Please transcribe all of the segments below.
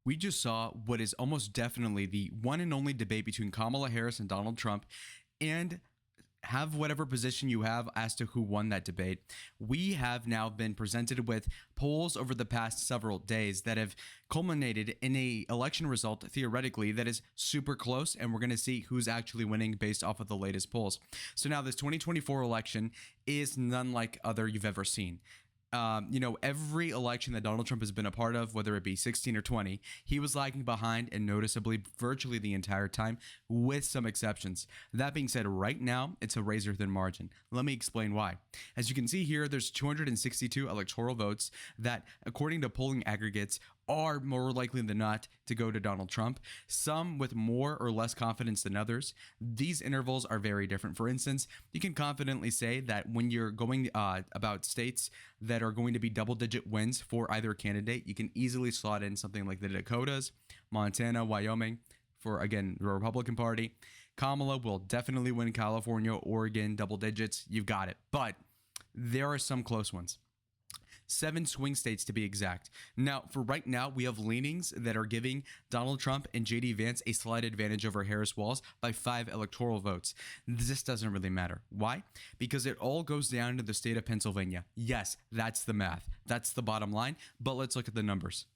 We just saw what is almost definitely the one and only debate between Kamala Harris and Donald Trump, and have whatever position you have as to who won that debate. We have now been presented with polls over the past several days that have culminated in a election result theoretically that is super close, and we're going to see who's actually winning based off of the latest polls. So now this 2024 election is none like other you've ever seen. Every election that Donald Trump has been a part of, whether it be 16 or 20, he was lagging behind and noticeably virtually the entire time, with some exceptions. That being said, right now, it's a razor-thin margin. Let me explain why. As you can see here, there's 262 electoral votes that, according to polling aggregates, are more likely than not to go to Donald Trump, some with more or less confidence than others. These intervals are very different. For instance, you can confidently say that when you're going about states that are going to be double-digit wins for either candidate, you can easily slot in something like the Dakotas, Montana, Wyoming, for, again, the Republican Party. Kamala will definitely win California, Oregon, double digits. You've got it. But there are some close ones. 7 swing states to be exact. Now, for right now, we have leanings that are giving Donald Trump and JD Vance a slight advantage over Harris Walz by 5 electoral votes. This doesn't really matter. Why? Because it all goes down to the state of Pennsylvania. Yes, that's the math. That's the bottom line. But let's look at the numbers.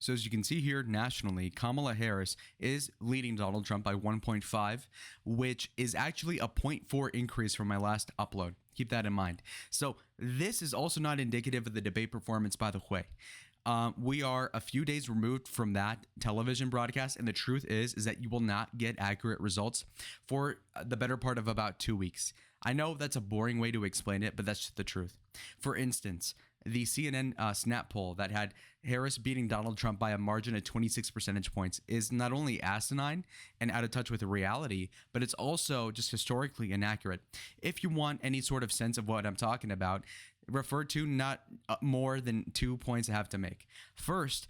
So as you can see here, nationally, Kamala Harris is leading Donald Trump by 1.5, which is actually a 0.4 increase from my last upload. Keep that in mind. So this is also not indicative of the debate performance, by the way. We are a few days removed from that television broadcast, and the truth is that you will not get accurate results for the better part of about 2 weeks. I know that's a boring way to explain it, but that's just the truth. For instance, the CNN snap poll that had Harris beating Donald Trump by a margin of 26 percentage points is not only asinine and out of touch with reality, but it's also just historically inaccurate. If you want any sort of sense of what I'm talking about, refer to not more than 2 points I have to make. First,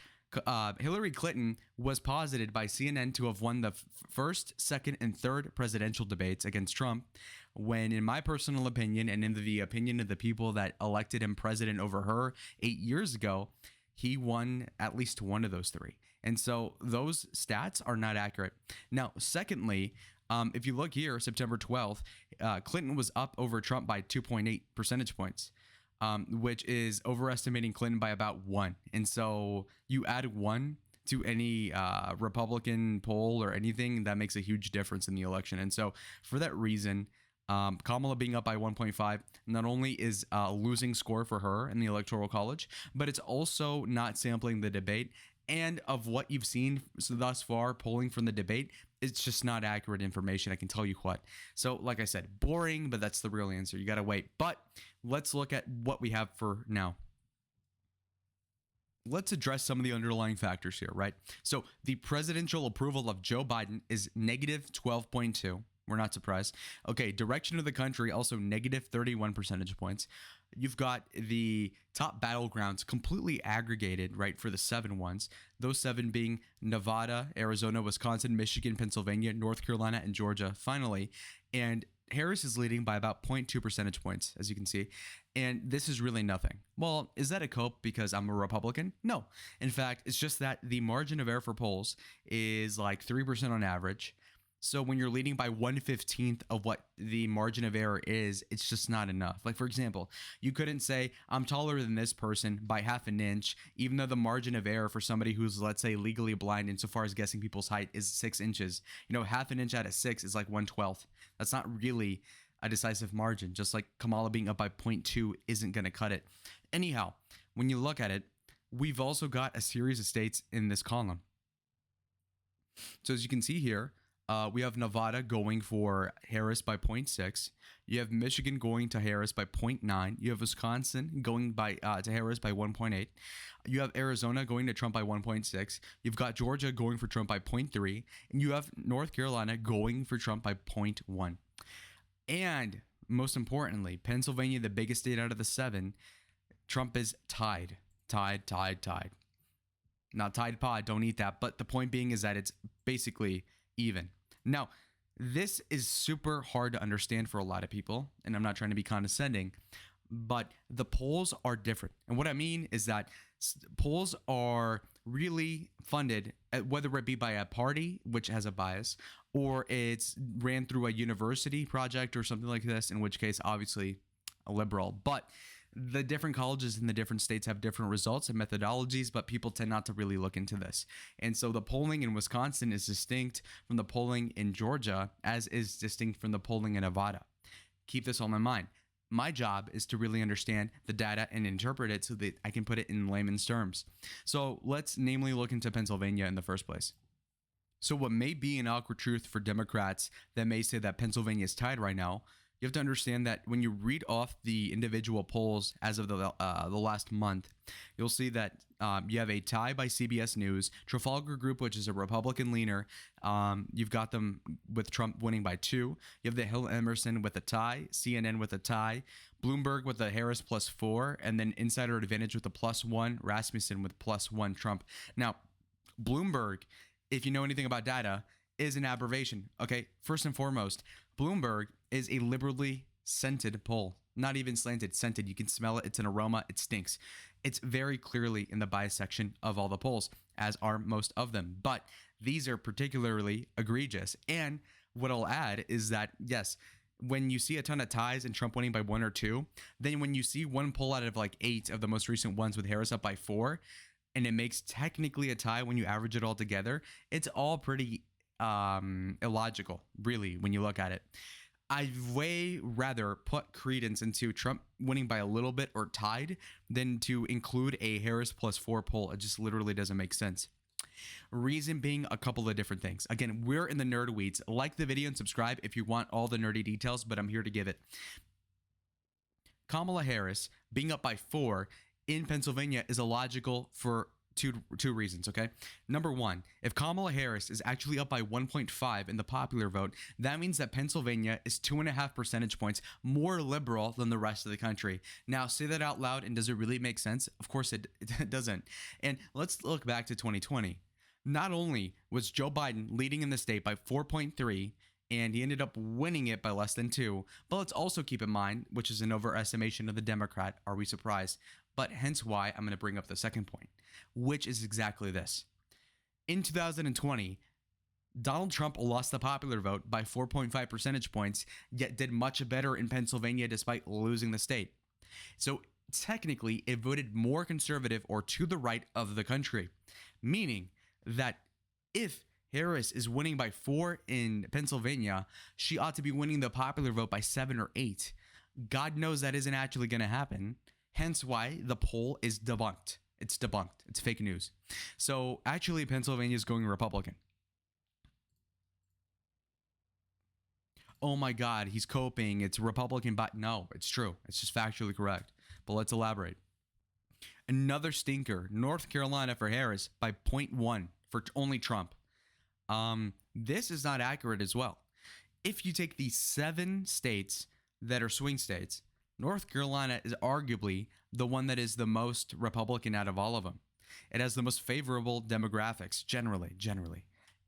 Hillary Clinton was posited by CNN to have won the first, second, and third presidential debates against Trump, when, in my personal opinion, and in the opinion of the people that elected him president over her 8 years ago, he won at least one of those 3. And so those stats are not accurate. Now, secondly, if you look here, September 12th, Clinton was up over Trump by 2.8 percentage points. Which is overestimating Clinton by about 1. And so you add 1 to any Republican poll or anything, that makes a huge difference in the election. And so for that reason, Kamala being up by 1.5 not only is a losing score for her in the Electoral College, but it's also not sampling the debate. And of what you've seen thus far, polling from the debate, it's just not accurate information. I can tell you what. So, like I said, boring, but that's the real answer. You got to wait. But let's look at what we have for now. Let's address some of the underlying factors here, right? So, the presidential approval of Joe Biden is negative 12.2. We're not surprised. Okay, direction of the country, also negative 31 percentage points. You've got the top battlegrounds completely aggregated, right, for the 7 ones. Those 7 being Nevada, Arizona, Wisconsin, Michigan, Pennsylvania, North Carolina, and Georgia, finally. And Harris is leading by about 0.2 percentage points, as you can see. And this is really nothing. Well, is that a cope because I'm a Republican? No. In fact, it's just that the margin of error for polls is like 3% on average. So when you're leading by 1/15 of what the margin of error is, it's just not enough. Like, for example, you couldn't say I'm taller than this person by half an inch, even though the margin of error for somebody who's, let's say, legally blind insofar as guessing people's height is 6 inches. Half an inch out of 6 is like 1/12. That's not really a decisive margin. Just like Kamala being up by 0.2 isn't going to cut it. Anyhow, when you look at it, we've also got a series of states in this column. So as you can see here, we have Nevada going for Harris by 0.6. You have Michigan going to Harris by 0.9. You have Wisconsin going to Harris by 1.8. You have Arizona going to Trump by 1.6. You've got Georgia going for Trump by 0.3. And you have North Carolina going for Trump by 0.1. And most importantly, Pennsylvania, the biggest state out of the 7, Trump is tied. Not Tide Pod, don't eat that. But the point being is that it's basically even. Now, this is super hard to understand for a lot of people, and I'm not trying to be condescending, but the polls are different. And what I mean is that polls are really funded, whether it be by a party, which has a bias, or it's ran through a university project or something like this, in which case, obviously, a liberal. But the different colleges in the different states have different results and methodologies, but people tend not to really look into this. And so the polling in Wisconsin is distinct from the polling in Georgia, as is distinct from the polling in Nevada. Keep this all in mind. My job is to really understand the data and interpret it so that I can put it in layman's terms. So let's namely look into Pennsylvania in the first place. So what may be an awkward truth for Democrats that may say that Pennsylvania is tied right now, you have to understand that when you read off the individual polls as of the last month, you'll see that you have a tie by CBS News, Trafalgar Group, which is a Republican leaner. You've got them with Trump winning by 2. You have the Hill Emerson with a tie, CNN with a tie, Bloomberg with a Harris +4, and then Insider Advantage with a +1, Rasmussen with +1 Trump. Now, Bloomberg, if you know anything about data, is an aberration. Okay, first and foremost, Bloomberg is a liberally scented poll. Not even slanted, scented. You can smell it. It's an aroma. It stinks. It's very clearly in the bias section of all the polls, as are most of them. But these are particularly egregious. And what I'll add is that, yes, when you see a ton of ties and Trump winning by 1 or 2, then when you see one poll out of like 8 of the most recent ones with Harris up by 4, and it makes technically a tie when you average it all together, it's all pretty illogical, really, when you look at it. I'd way rather put credence into Trump winning by a little bit or tied than to include a Harris +4 poll. It just literally doesn't make sense. Reason being a couple of different things. Again, we're in the nerd weeds. Like the video and subscribe if you want all the nerdy details, but I'm here to give it. Kamala Harris being up by 4 in Pennsylvania is illogical for two reasons, okay? Number one, if Kamala Harris is actually up by 1.5 in the popular vote, that means that Pennsylvania is 2.5 percentage points more liberal than the rest of the country. Now, say that out loud, and does it really make sense? Of course it doesn't. And let's look back to 2020. Not only was Joe Biden leading in the state by 4.3, and he ended up winning it by less than 2, but let's also keep in mind, which is an overestimation of the Democrat, are we surprised? But hence why I'm going to bring up the second point, which is exactly this. In 2020, Donald Trump lost the popular vote by 4.5 percentage points, yet did much better in Pennsylvania despite losing the state. So technically, it voted more conservative or to the right of the country, meaning that if Harris is winning by 4 in Pennsylvania, she ought to be winning the popular vote by 7 or 8. God knows that isn't actually going to happen. Hence why the poll is debunked. It's debunked. It's fake news. So actually, Pennsylvania is going Republican. Oh my God, he's coping. It's Republican, but no, it's true. It's just factually correct. But let's elaborate. Another stinker, North Carolina for Harris by 0.1 for only Trump. This is not accurate as well. If you take the 7 states that are swing states, North Carolina is arguably the one that is the most Republican out of all of them. It has the most favorable demographics generally.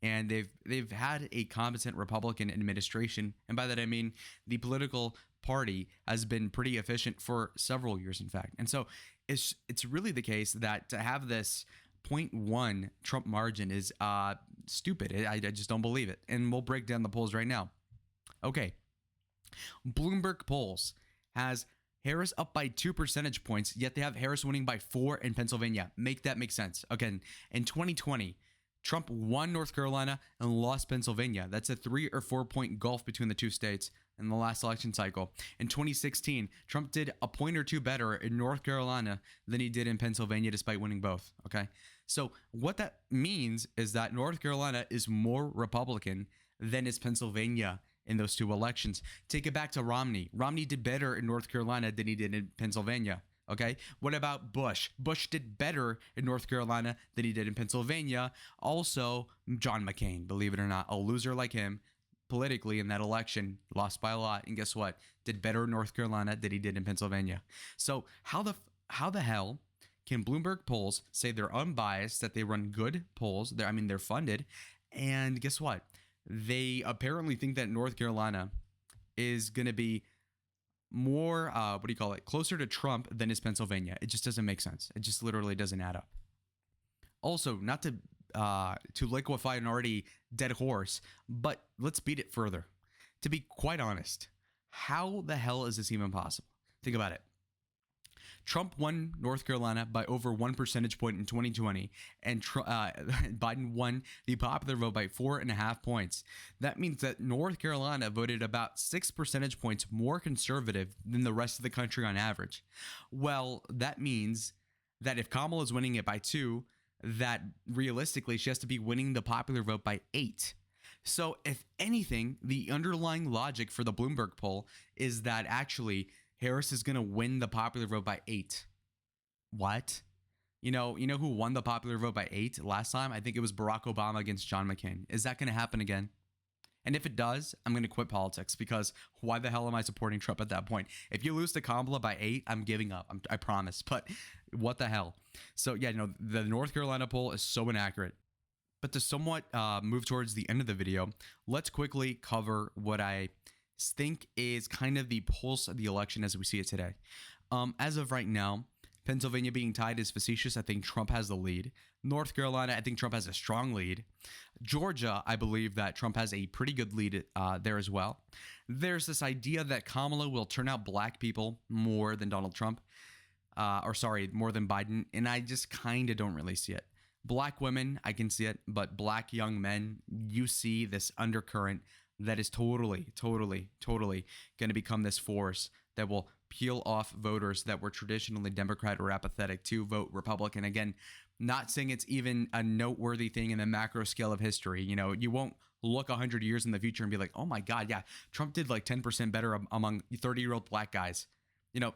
And they've had a competent Republican administration. And by that, I mean the political party has been pretty efficient for several years, in fact. And so it's really the case that to have this 0.1 Trump margin is stupid. I just don't believe it. And we'll break down the polls right now. Okay. Bloomberg polls has Harris up by 2 percentage points, yet they have Harris winning by 4 in Pennsylvania. Make that make sense. Again, in 2020, Trump won North Carolina and lost Pennsylvania. That's a 3 or 4 point gulf between the two states in the last election cycle. In 2016, Trump did a point or 2 better in North Carolina than he did in Pennsylvania, despite winning both. Okay. So what that means is that North Carolina is more Republican than is Pennsylvania in those 2 elections. Take it back to Romney. Romney did better in North Carolina than he did in Pennsylvania. Okay. What about Bush? Bush did better in North Carolina than he did in Pennsylvania. Also, John McCain, believe it or not, a loser like him politically in that election, lost by a lot. And guess what? Did better in North Carolina than he did in Pennsylvania. So how the hell can Bloomberg polls say they're unbiased, that they run good polls? They're funded. And guess what? They apparently think that North Carolina is going to be more, closer to Trump than is Pennsylvania. It just doesn't make sense. It just literally doesn't add up. Also, not to to liquefy an already dead horse, but let's beat it further. To be quite honest, how the hell is this even possible? Think about it. Trump won North Carolina by over 1 percentage point in 2020, and Biden won the popular vote by 4.5 points. That means that North Carolina voted about 6 percentage points more conservative than the rest of the country on average. Well, that means that if Kamala is winning it by 2, that realistically she has to be winning the popular vote by 8. So if anything, the underlying logic for the Bloomberg poll is that actually Harris is going to win the popular vote by 8. What? You know who won the popular vote by 8 last time? I think it was Barack Obama against John McCain. Is that going to happen again? And if it does, I'm going to quit politics, because why the hell am I supporting Trump at that point? If you lose to Kamala by 8, I'm giving up. I promise. But what the hell? So yeah, the North Carolina poll is so inaccurate. But to somewhat move towards the end of the video, let's quickly cover what I think is kind of the pulse of the election as we see it today. As of right now, Pennsylvania being tied is facetious. I think Trump has the lead. North Carolina, I think Trump has a strong lead. Georgia, I believe that Trump has a pretty good lead there as well. There's this idea that Kamala will turn out black people more than Donald Trump, more than Biden, and I just kind of don't really see it. Black women, I can see it, but black young men, you see this undercurrent that is totally going to become this force that will peel off voters that were traditionally Democrat or apathetic to vote Republican. Again, not saying it's even a noteworthy thing in the macro scale of history. You won't look 100 years in the future and be like, oh my God, yeah, Trump did like 10% better among 30-year-old black guys.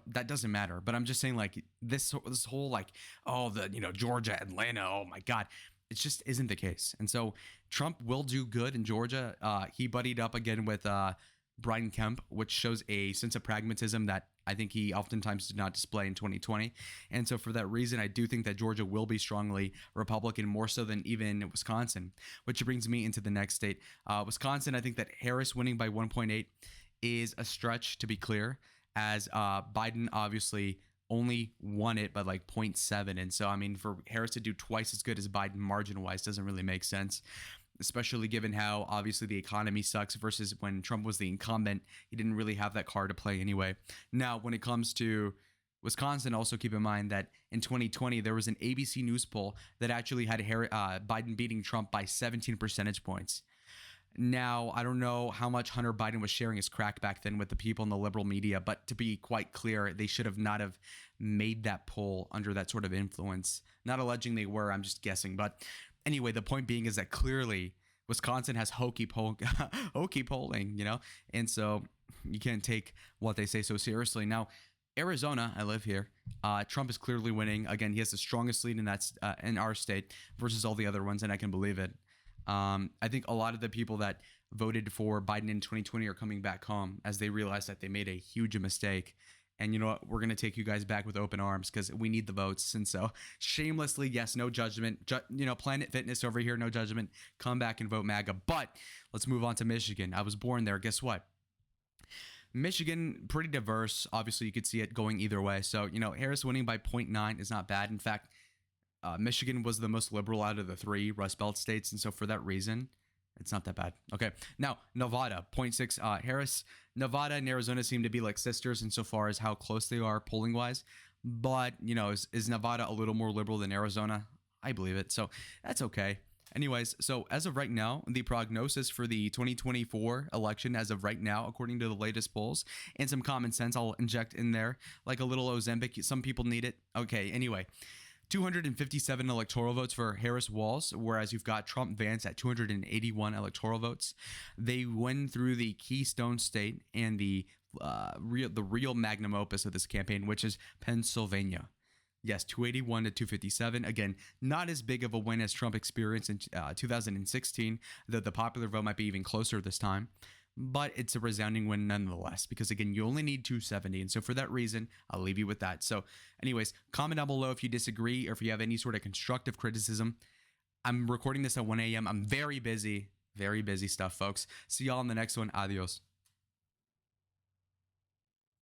That doesn't matter. But I'm just saying, like, this whole like, Georgia, Atlanta, oh my God, it just isn't the case. And so Trump will do good in Georgia. He buddied up again with Brian Kemp, which shows a sense of pragmatism that I think he oftentimes did not display in 2020. And so for that reason, I do think that Georgia will be strongly Republican, more so than even Wisconsin, which brings me into the next state. Wisconsin, I think that Harris winning by 1.8 is a stretch, to be clear, as Biden obviously only won it by like 0.7. And so, I mean, for Harris to do twice as good as Biden margin-wise doesn't really make sense, especially given how obviously the economy sucks versus when Trump was the incumbent. He didn't really have that card to play anyway. Now, when it comes to Wisconsin, also keep in mind that in 2020, there was an ABC News poll that actually had Biden beating Trump by 17 percentage points. Now, I don't know how much Hunter Biden was sharing his crack back then with the people in the liberal media, but to be quite clear, they should have not have made that poll under that sort of influence. Not alleging they were, I'm just guessing. But anyway, the point being is that clearly Wisconsin has hokey polling, and so you can't take what they say so seriously. Now, Arizona, I live here. Trump is clearly winning. Again, he has the strongest lead in our state versus all the other ones, and I can believe it. I think a lot of the people that voted for Biden in 2020 are coming back home as they realize that they made a huge mistake. And you know what? We're going to take you guys back with open arms because we need the votes. And so shamelessly, yes, no judgment. Planet Fitness over here, no judgment. Come back and vote MAGA. But let's move on to Michigan. I was born there. Guess what? Michigan, pretty diverse. Obviously, you could see it going either way. So, Harris winning by 0.9 is not bad. In fact, Michigan was the most liberal out of the 3 Rust Belt states. And so for that reason, it's not that bad. Okay. Now, Nevada, 0.6 Harris. Nevada and Arizona seem to be like sisters insofar as how close they are polling wise. But, is Nevada a little more liberal than Arizona? I believe it. So that's okay. Anyways, so as of right now, the prognosis for the 2024 election as of right now, according to the latest polls, and some common sense I'll inject in there, like a little Ozempic. Some people need it. Okay. Anyway. 257 electoral votes for Harris-Walz, whereas you've got Trump-Vance at 281 electoral votes. They win through the Keystone State and the real magnum opus of this campaign, which is Pennsylvania. Yes, 281 to 257. Again, not as big of a win as Trump experienced in 2016, though the popular vote might be even closer this time. But it's a resounding win nonetheless, because again, you only need 270. And so for that reason, I'll leave you with that. So anyways, comment down below if you disagree or if you have any sort of constructive criticism. I'm recording this at 1 a.m. I'm very busy stuff, folks. See y'all in the next one. Adios.